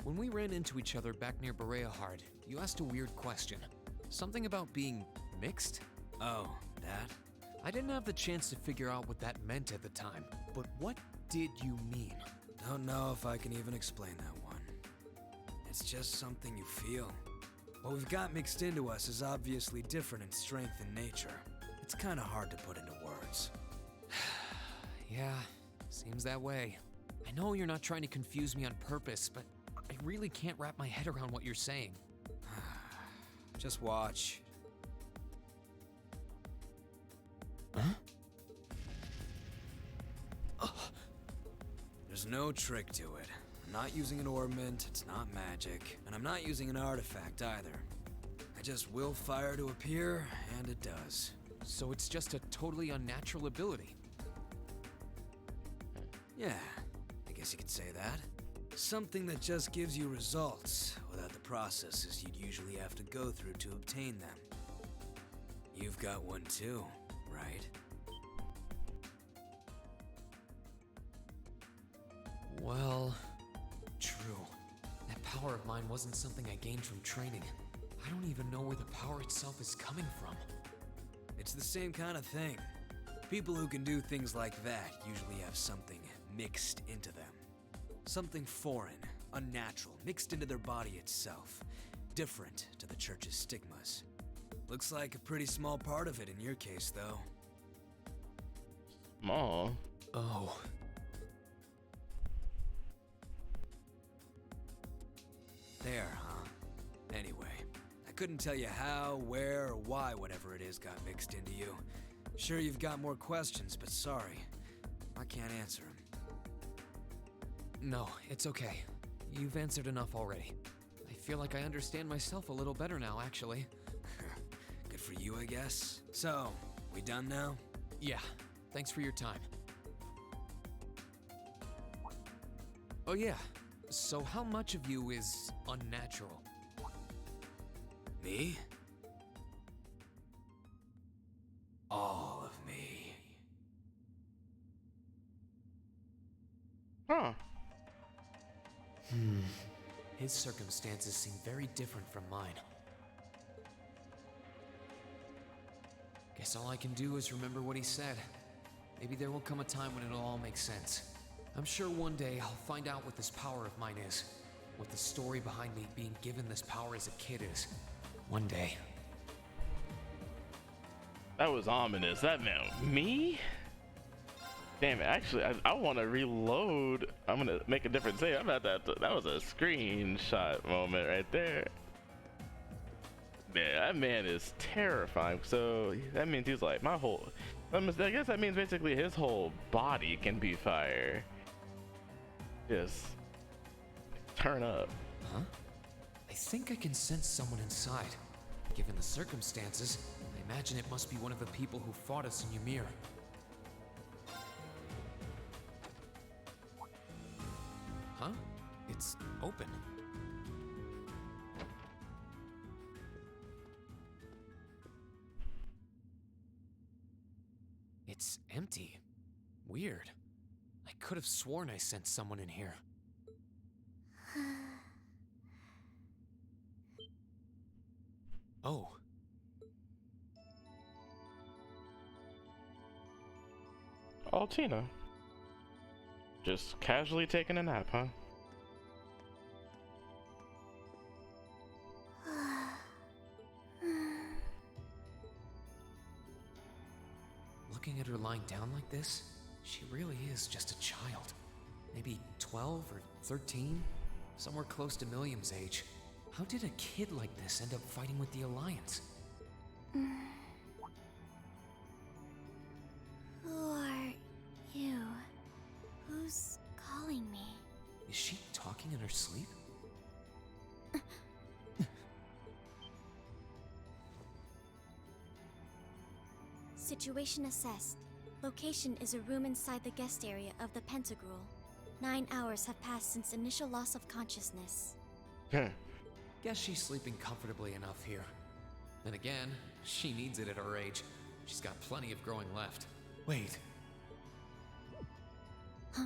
When we ran into each other back near Bereahard, you asked a weird question. Something about being mixed? Oh, that? I didn't have the chance to figure out what that meant at the time, but what did you mean? Don't know if I can even explain that one. It's just something you feel. What we've got mixed into us is obviously different in strength and nature. It's kind of hard to put into words. Yeah, seems that way. I know you're not trying to confuse me on purpose, but I really can't wrap my head around what you're saying. Just watch. Huh? There's no trick to it. I'm not using an ornament, it's not magic, and I'm not using an artifact either. I just will fire to appear, and it does. So it's just a totally unnatural ability. Yeah, I guess you could say that. Something that just gives you results, without the processes you'd usually have to go through to obtain them. You've got one too, right? Well, true. That power of mine wasn't something I gained from training. I don't even know where the power itself is coming from. It's the same kind of thing. People who can do things like that usually have something mixed into them. Something foreign, unnatural, mixed into their body itself. Different to the church's stigmas. Looks like a pretty small part of it in your case, though. Small? Oh. There, huh? Anyway, I couldn't tell you how, where, or why whatever it is got mixed into you. Sure you've got more questions, but sorry. I can't answer them. No, it's okay. You've answered enough already. I feel like I understand myself a little better now, actually. Good for you, I guess. So, we done now? Yeah, thanks for your time. Oh yeah, so how much of you is unnatural? Me? All of me. Huh. His circumstances seem very different from mine. Guess all I can do is remember what he said. Maybe there will come a time when it'll all make sense. I'm sure one day I'll find out what this power of mine is. What the story behind me being given this power as a kid is. One day. That was ominous. That meant me? Damn it, actually, I want to reload. I'm going to make a different save. I'm at that. That was a screenshot moment right there. Man, that man is terrifying. So that means he's like, my whole... I guess that means basically his whole body can be fire. Just turn up. Huh? I think I can sense someone inside. Given the circumstances, I imagine it must be one of the people who fought us in Ymir. Huh? It's open. It's empty. Weird. I could have sworn I sent someone in here. Oh. Oh, Tina. Just casually taking a nap, huh? Looking at her lying down like this, she really is just a child. Maybe 12 or 13? Somewhere close to Milliam's age. How did a kid like this end up fighting with the Alliance? Who are you? Who's calling me? Is she talking in her sleep? Situation assessed. Location is a room inside the guest area of the Pentagrul. 9 hours have passed since initial loss of consciousness. Guess she's sleeping comfortably enough here. Then again, she needs it at her age. She's got plenty of growing left. Wait. Huh?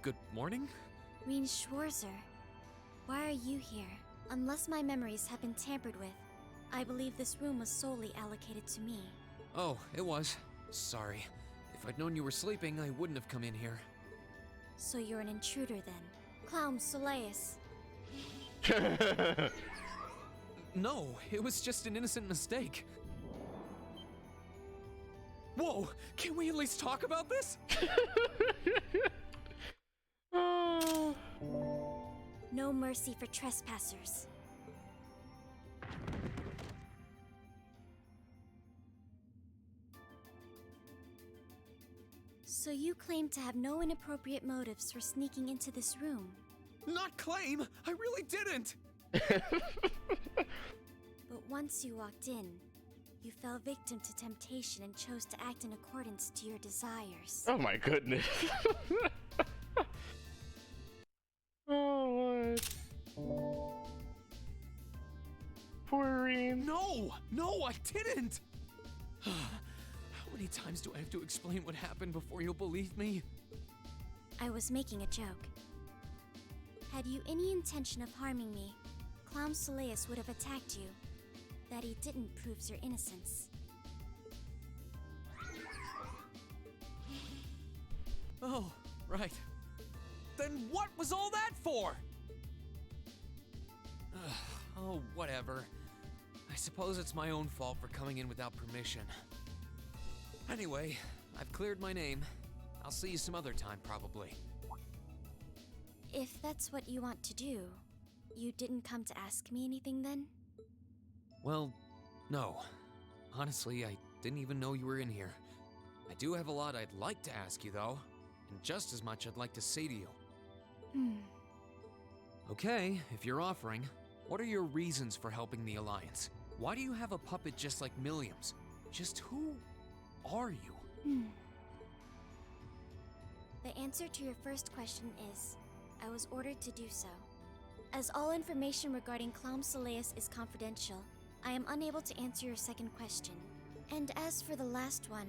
Good morning? Reen Schwarzer, why are you here? Unless my memories have been tampered with, I believe this room was solely allocated to me. Oh, it was. Sorry. If I'd known you were sleeping, I wouldn't have come in here. So you're an intruder then? Clown Soleus. No, it was just an innocent mistake. Whoa! Can we at least talk about this? No mercy for trespassers. So you claim to have no inappropriate motives for sneaking into this room. Not claim! I really didn't! But once you walked in, you fell victim to temptation and chose to act in accordance to your desires. Oh my goodness. Oh, Lord. Poor Reen. No! No, I didn't! How many times do I have to explain what happened before you'll believe me? I was making a joke. Had you any intention of harming me, Clown Soleus would have attacked you. That he didn't proves your innocence. Oh, right. Then what was all that for? Oh, whatever. I suppose it's my own fault for coming in without permission. Anyway, I've cleared my name. I'll see you some other time, probably. If that's what you want to do, you didn't come to ask me anything then? Well, no. Honestly, I didn't even know you were in here. I do have a lot I'd like to ask you, though, and just as much I'd like to say to you. Okay, if you're offering, what are your reasons for helping the Alliance? Why do you have a puppet just like Milliam's? Just who are you? The answer to your first question is, I was ordered to do so. As all information regarding Clown Soleus is confidential, I am unable to answer your second question. And as for the last one,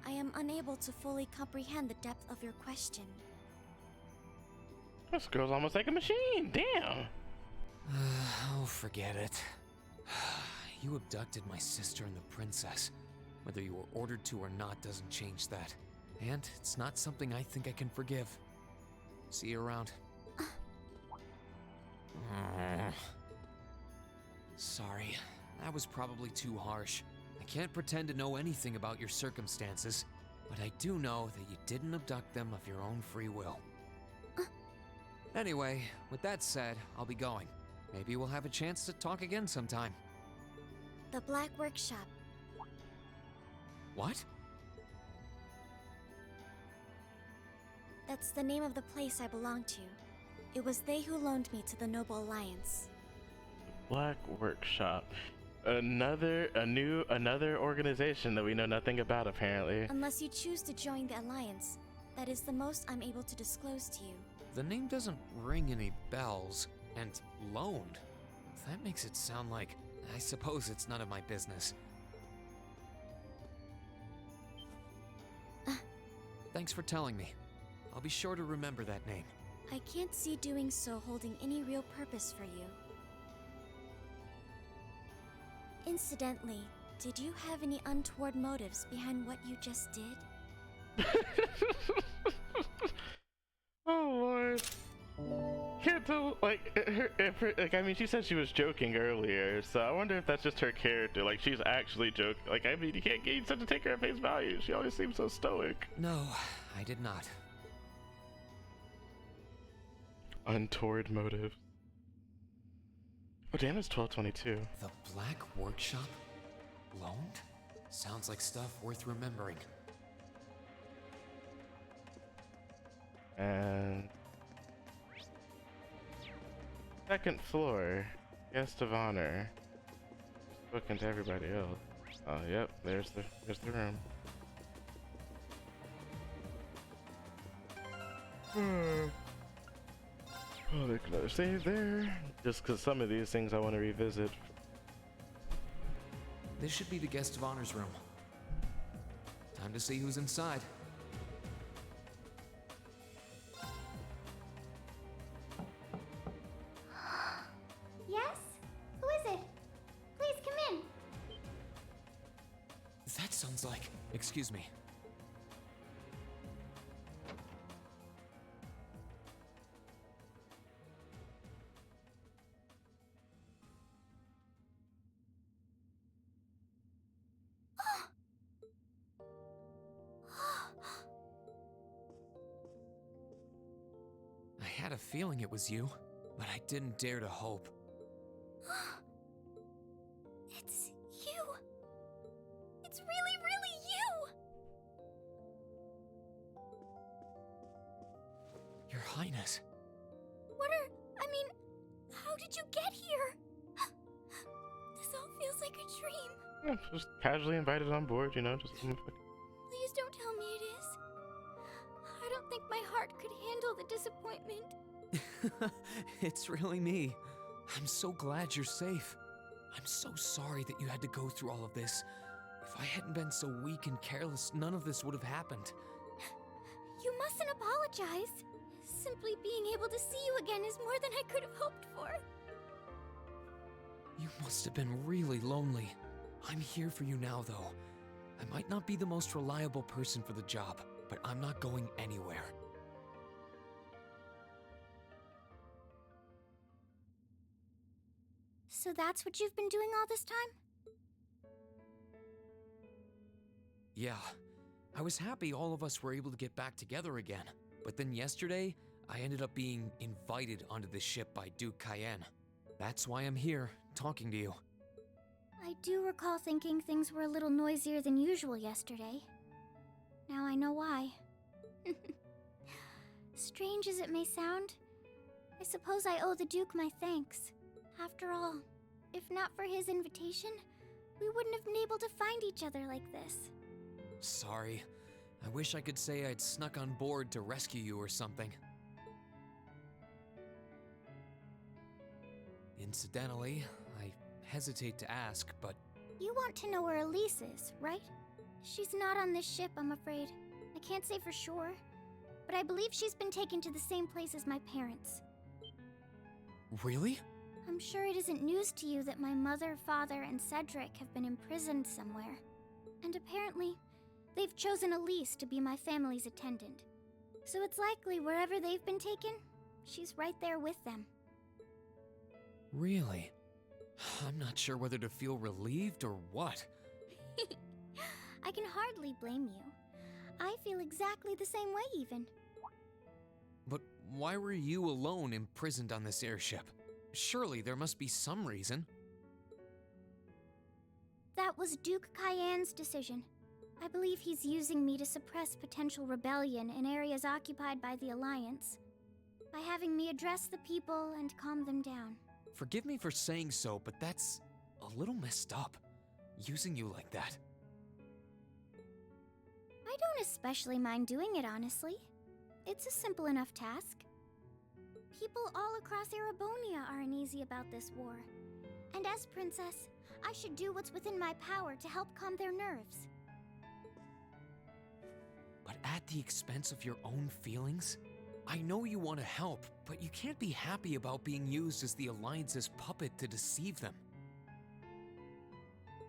I am unable to fully comprehend the depth of your question. This girl's almost like a machine, damn. Oh, forget it. You abducted my sister and the princess. Whether you were ordered to or not doesn't change that. And it's not something I think I can forgive. See you around. Sorry, that was probably too harsh. I can't pretend to know anything about your circumstances, but I do know that you didn't abduct them of your own free will. Anyway, with that said, I'll be going. Maybe we'll have a chance to talk again sometime. The Black Workshop. What? That's the name of the place I belong to. It was they who loaned me to the Noble Alliance. Black Workshop. Another organization that we know nothing about, apparently. Unless you choose to join the Alliance, that is the most I'm able to disclose to you. The name doesn't ring any bells, and loaned. That makes it sound like, I suppose it's none of my business. Thanks for telling me. I'll be sure to remember that name. I can't see doing so holding any real purpose for you. Incidentally, did you have any untoward motives behind what you just did? Oh lord. Can't tell, like, I mean, she said she was joking earlier, so I wonder if that's just her character. Like, she's actually joking. Like, I mean, you can't have to take her at face value. She always seems so stoic. No, I did not. Untoward motive. Oh damn, it's 12:22. The Black Workshop? Loaned? Sounds like stuff worth remembering. And second floor, guest of honor. Spoken to everybody else. Oh, yep, there's the room. Oh, there's another save there. Just because some of these things I want to revisit. This should be the guest of honor's room. Time to see who's inside. Yes? Who is it? Please come in. That sounds like... Excuse me. I had a feeling it was you, but I didn't dare to hope. It's you! It's really, really you! Your Highness. I mean, how did you get here? This all feels like a dream. Yeah, just casually invited on board, you know, just Please don't tell me it is. I don't think my heart could handle the disappointment. It's really me. I'm so glad you're safe. I'm so sorry that you had to go through all of this. If I hadn't been so weak and careless, none of this would have happened. You mustn't apologize. Simply being able to see you again is more than I could have hoped for. You must have been really lonely. I'm here for you now, though. I might not be the most reliable person for the job, but I'm not going anywhere. So that's what you've been doing all this time? Yeah, I was happy all of us were able to get back together again. But then yesterday, I ended up being invited onto this ship by Duke Cayenne. That's why I'm here, talking to you. I do recall thinking things were a little noisier than usual yesterday. Now I know why. Strange as it may sound, I suppose I owe the Duke my thanks. After all, if not for his invitation, we wouldn't have been able to find each other like this. Sorry. I wish I could say I'd snuck on board to rescue you or something. Incidentally, I hesitate to ask, but... You want to know where Elise is, right? She's not on this ship, I'm afraid. I can't say for sure, but I believe she's been taken to the same place as my parents. Really? I'm sure it isn't news to you that my mother, father, and Cedric have been imprisoned somewhere. And apparently, they've chosen Elise to be my family's attendant. So it's likely wherever they've been taken, she's right there with them. Really? I'm not sure whether to feel relieved or what. I can hardly blame you. I feel exactly the same way, even. But why were you alone imprisoned on this airship? Surely there must be some reason. That was Duke Cayenne's decision. I believe he's using me to suppress potential rebellion in areas occupied by the Alliance, by having me address the people and calm them down. Forgive me for saying so, but that's a little messed up, using you like that. I don't especially mind doing it, honestly. It's a simple enough task. People all across Erebonia are uneasy about this war. And as princess, I should do what's within my power to help calm their nerves. but at the expense of your own feelings? I know you want to help, but you can't be happy about being used as the Alliance's puppet to deceive them.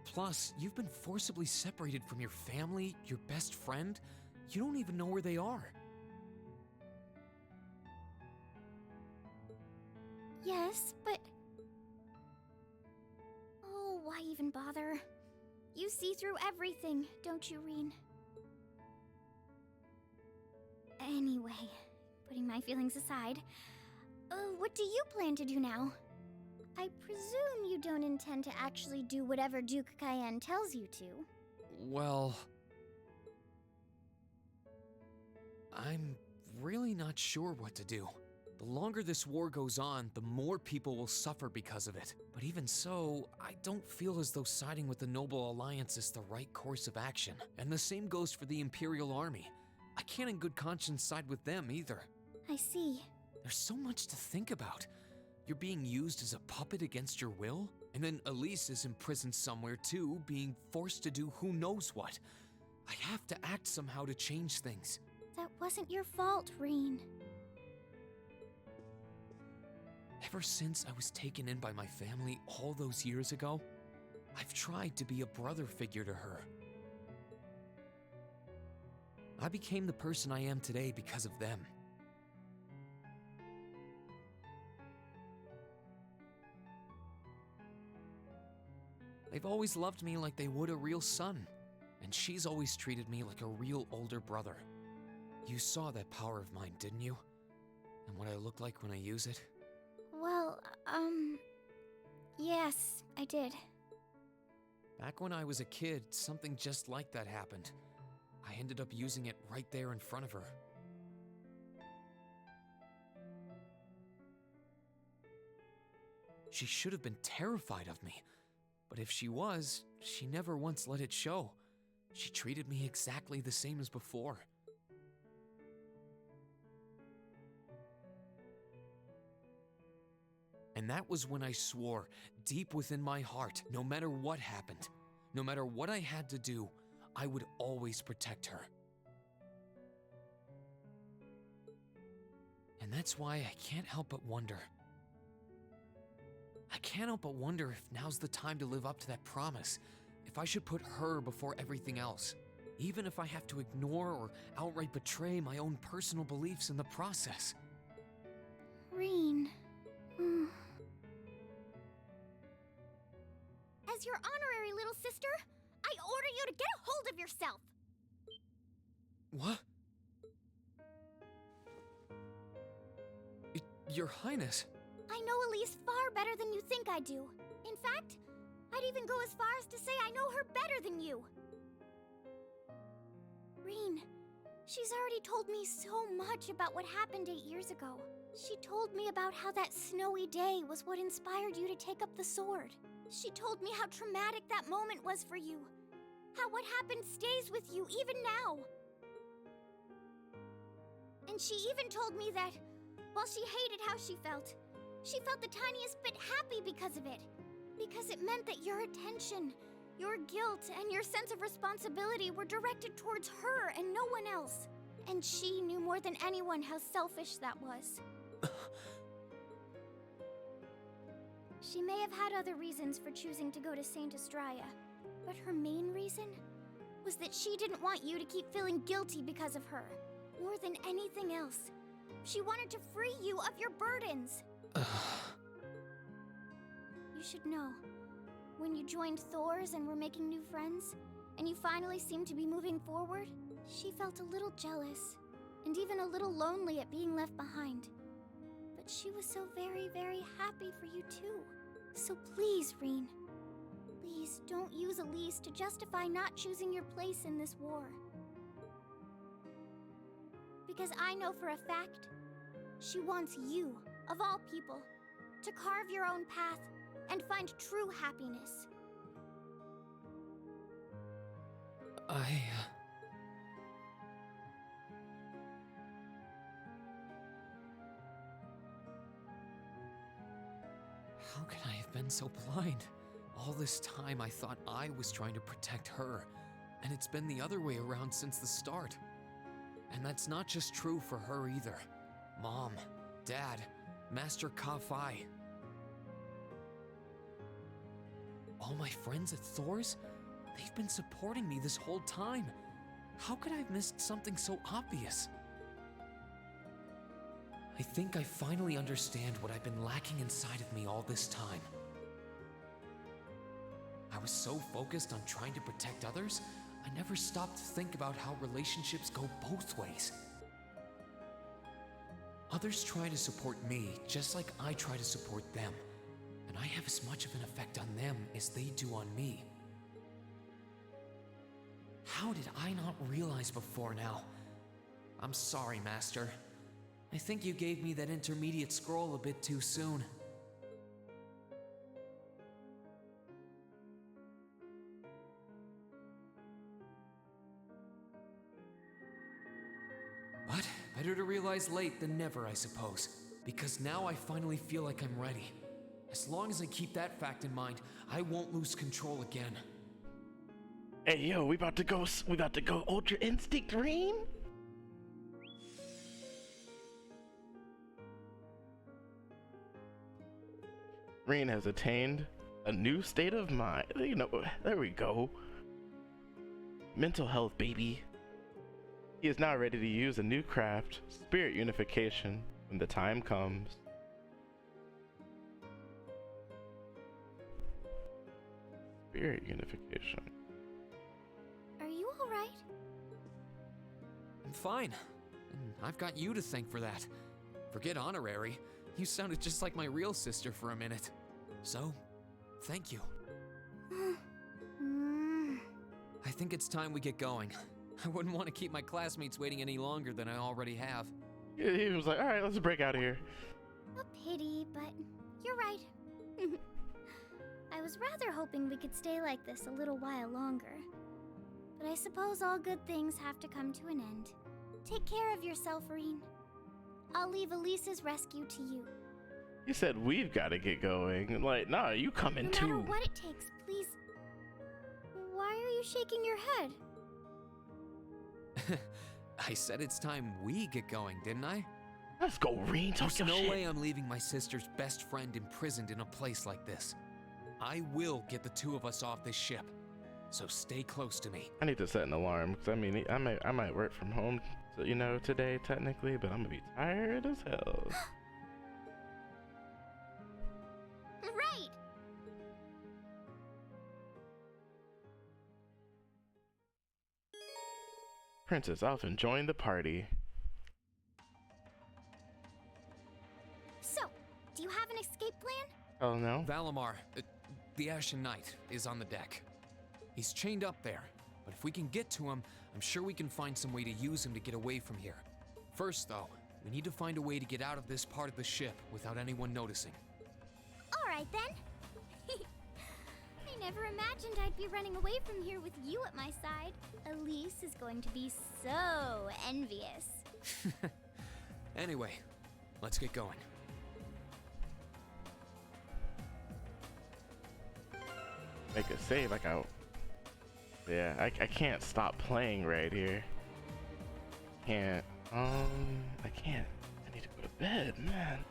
Plus, you've been forcibly separated from your family, your best friend. You don't even know where they are. Yes, but... Oh, why even bother? You see through everything, don't you, Reen? Anyway, putting my feelings aside, what do you plan to do now? I presume you don't intend to actually do whatever Duke Cayenne tells you to. Well... I'm really not sure what to do. The longer this war goes on, the more people will suffer because of it. But even so, I don't feel as though siding with the Noble Alliance is the right course of action. And the same goes for the Imperial Army. I can't in good conscience side with them either. I see. There's so much to think about. You're being used as a puppet against your will? And then Elise is imprisoned somewhere too, being forced to do who knows what. I have to act somehow to change things. That wasn't your fault, Reen. Ever since I was taken in by my family all those years ago, I've tried to be a brother figure to her. I became the person I am today because of them. They've always loved me like they would a real son, and she's always treated me like a real older brother. You saw that power of mine, didn't you? And what I look like when I use it? Well, yes, I did. Back when I was a kid, something just like that happened. I ended up using it right there in front of her. She should have been terrified of me, but if she was, she never once let it show. She treated me exactly the same as before. And that was when I swore, deep within my heart, no matter what happened, no matter what I had to do, I would always protect her. And that's why I can't help but wonder. I can't help but wonder if now's the time to live up to that promise, if I should put her before everything else, even if I have to ignore or outright betray my own personal beliefs in the process. Reen. As your honorary little sister, I order you to get a hold of yourself! What? Your Highness. I know Elise far better than you think I do. In fact, I'd even go as far as to say I know her better than you. Reen, she's already told me so much about what happened 8 years ago. She told me about how that snowy day was what inspired you to take up the sword. She told me how traumatic that moment was for you. How what happened stays with you even now. And she even told me that, while she hated how she felt the tiniest bit happy because of it. Because it meant that your attention, your guilt, and your sense of responsibility were directed towards her and no one else. And she knew more than anyone how selfish that was. She may have had other reasons for choosing to go to Saint Estrella, but her main reason was that she didn't want you to keep feeling guilty because of her. More than anything else, she wanted to free you of your burdens. You should know, when you joined Thor's and were making new friends, and you finally seemed to be moving forward, she felt a little jealous, and even a little lonely at being left behind. But she was so very, very happy for you too. So please, Reen, please don't use Elise to justify not choosing your place in this war. Because I know for a fact, she wants you, of all people, to carve your own path and find true happiness. How can I have been so blind? All this time I thought I was trying to protect her, and it's been the other way around since the start. And that's not just true for her either. Mom, Dad, Master Ka-Fai. All my friends at Thor's? They've been supporting me this whole time. How could I have missed something so obvious? I think I finally understand what I've been lacking inside of me all this time. I was so focused on trying to protect others, I never stopped to think about how relationships go both ways. Others try to support me just like I try to support them, and I have as much of an effect on them as they do on me. How did I not realize before now? I'm sorry, Master. I think you gave me that intermediate scroll a bit too soon. But better to realize late than never, I suppose. Because now I finally feel like I'm ready. As long as I keep that fact in mind, I won't lose control again. Hey yo, we about to go Ultra Instinct, Rean? Rean has attained a new state of mind. You know, there we go. Mental health, baby. He is now ready to use a new craft, Spirit Unification, when the time comes. Spirit Unification. Are you alright? I'm fine. And I've got you to thank for that. Forget honorary. You sounded just like my real sister for a minute. So, thank you. I think it's time we get going. I wouldn't want to keep my classmates waiting any longer than I already have. He was like, alright, let's break out of here. A pity, but you're right. I was rather hoping we could stay like this a little while longer. But I suppose all good things have to come to an end. Take care of yourself, Rean. I'll leave Elisa's rescue to you. You said we've got to get going. Like, nah, you coming too. No matter what it takes, please. Why are you shaking your head? I said it's time we get going, didn't I? Let's go, Rean. There's no way I'm leaving my sister's best friend imprisoned in a place like this. I will get the two of us off this ship. So stay close to me. I need to set an alarm because I mean I might work from home, you know, today technically, but I'm gonna be tired as hell. Right. Princess Alphen joined the party. So, do you have an escape plan? Oh no. Valimar, the Ashen Knight, is on the deck. He's chained up there, but if we can get to him, I'm sure we can find some way to use him to get away from here. First, though, we need to find a way to get out of this part of the ship without anyone noticing. Alright then. I never imagined I'd be running away from here with you at my side. Elise is going to be so envious. Anyway, let's get going. Make a save like yeah, I can't stop playing right here. I can't. I need to go to bed, man.